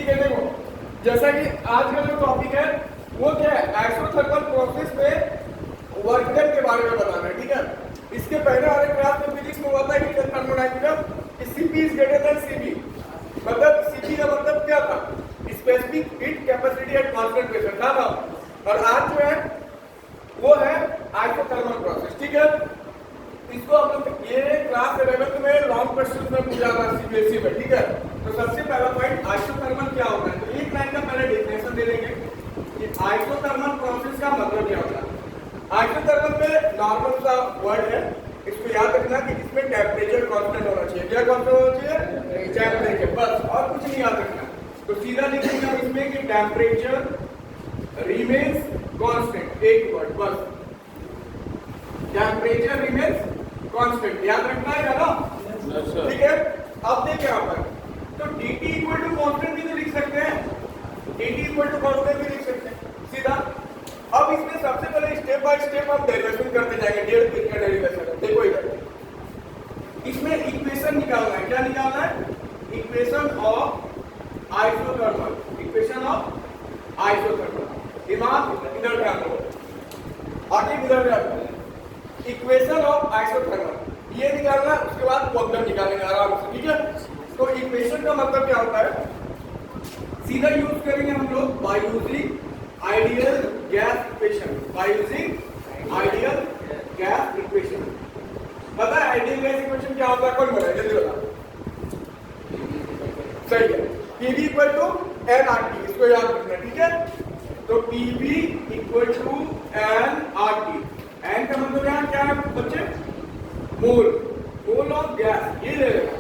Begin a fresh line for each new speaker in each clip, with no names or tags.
ठीक है। देखो जैसा कि आज का जो टॉपिक है वो क्या है, आइसोथर्मल प्रोसेस में वर्क डन के बारे में बताना है। ठीक है, इसके पहले वाले क्लास में फिजिक्स में हुआ था कि thermodynamics Cp is greater than Cv, मतलब Cp का मतलब क्या था, specific heat capacity at constant pressure था ना। और आज जो है वो है आइसोथर्मल प्रोसेस। ठीक है, इसको हम लोग ये क्लास 11th में लॉन्ग क्वेश्चन में पूछा था सीबीएसई में। ठीक है, तो सबसे पहला पॉइंट आइसोथर्मल क्या होता है, तो एक लाइन का पहले डेफिनेशन दे देंगे कि आइसोथर्मल प्रोसेस का मतलब क्या होता है। आइसोथर्मल में नॉर्मल सा वर्ड है, इसको याद रखना कि इसमें टेम्परेचर कांस्टेंट होना चाहिए। क्या कांस्टेंट होना चाहिए, टेम्परेचर, बस और कुछ नहीं याद रखना। तो सीधा लिखेंगे हम इसमें कि टेम्परेचर रिमेन्स कांस्टेंट, एक वर्ड बस, टेम्परेचर रिमेन्स कांस्टेंट, याद रखना है ना। ठीक है, अब देखिए यहां पर तो dt इक्वल टू कांस्टेंट भी तो लिख सकते हैं, dt इक्वल टू कांस्टेंट भी लिख सकते हैं सीधा। अब इसमें सबसे पहले स्टेप बाय स्टेप हम डेरिवेशन करते जाएंगे, डेढ़ पेज का डेरिवेशन है। देखो इधर इसमें इक्वेशन निकालना है, क्या निकालना है, equation of isothermal, equation of isothermal. दिमाग इधर ध्यान दो, आगे इधर ध्यान दो, इक्वेशन ऑफ आइसोथर्मल ये निकालना, उसके बाद वर्क डन निकालेंगे आराम से। ठीक है, तो इक्वेशन का मतलब क्या होता है, सीधा यूज करेंगे हम लोग by using ideal gas equation, by using ideal gas equation. पता है आइडियल गैस इक्वेशन क्या होता है, कौन बोला जल्दी बता। सही है, PV इक्वल टू nRT, इसको याद रखना। ठीक है, तो PV equal to nRT, n का मतलब यहाँ क्या है बच्चे, मोल, मोल ऑफ गैस, ये ले लेना।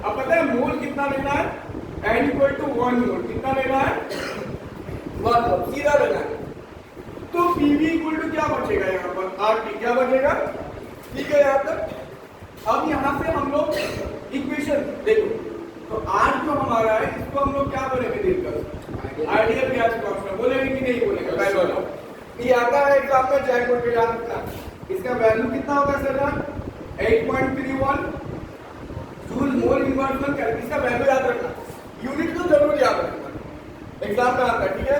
अब पता है मोल कितना लेना है, एन इक्वल टू 1 मोल, कितना लेना है, 1 मोल, सीधा लेना है। तो पीवी इक्वल टू क्या बचेगा यहाँ पर, आरटी, क्या बचेगा। ठीक है यहाँ तक। अब यहाँ से हम लोग इक्वेशन देखो, तो आर जो हमारा है इसको हम लोग क्या बोलेंगे, देखकर आइडियल गैस कांस्टेंट बोलेंगे कि नहीं बोलेंगे, पहले वाला ये आता है एग्जाम में, जैक बोल के याद रखना। इसका वैल्यू कितना होगा sir, 8.31 joule mole inverse one calorie, इसका वैल्यू याद रखना, यूनिट तो जरूर याद रखना, एग्जाम में आता है। ठीक है,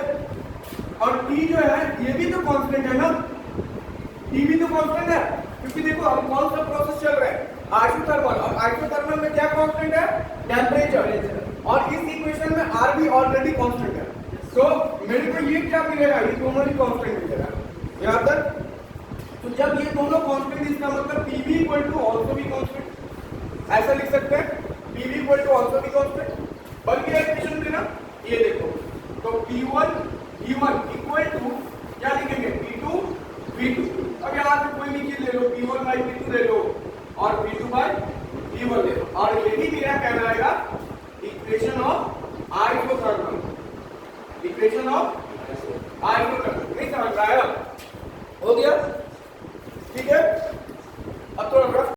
और टी जो है ये भी तो कांस्टेंट है ना, टी भी तो कांस्टेंट है, क्योंकि देखो हम कौन सा प्रोसेस चल रहा है, आइसोथर्मल, और आइसोथर्मल में क्या कांस्टेंट है, टेम्परेचर, और इस इक्वेशन में आर भी ऑलरेडी कांस्टेंट है। तो मेरे को ये क्या मिलेगा, ये दोनों ही कांस्टेंट मिलेगा यहाँ तक। तो जब ये दोनों कांस्टेंट, इसका मतलब PV इक्वल टू आल्सो भी कांस्टेंट, ऐसा लिख सकते हैं, PV इक्वल टू आल्सो भी कांस्टेंट। बल्कि इक्वेशन देना, ये देखो, तो P1 V1 इक्वल टू क्या लिखेंगे, P2 V2। अब यहाँ से कोई भी चीज ले लो, P1 बाई P2 ले लो और P2 बाई P1 ले लो, और यही मेरा कहलाएगा equation of isothermal, equation of isothermal. नहीं समझ रहा है, हो गया।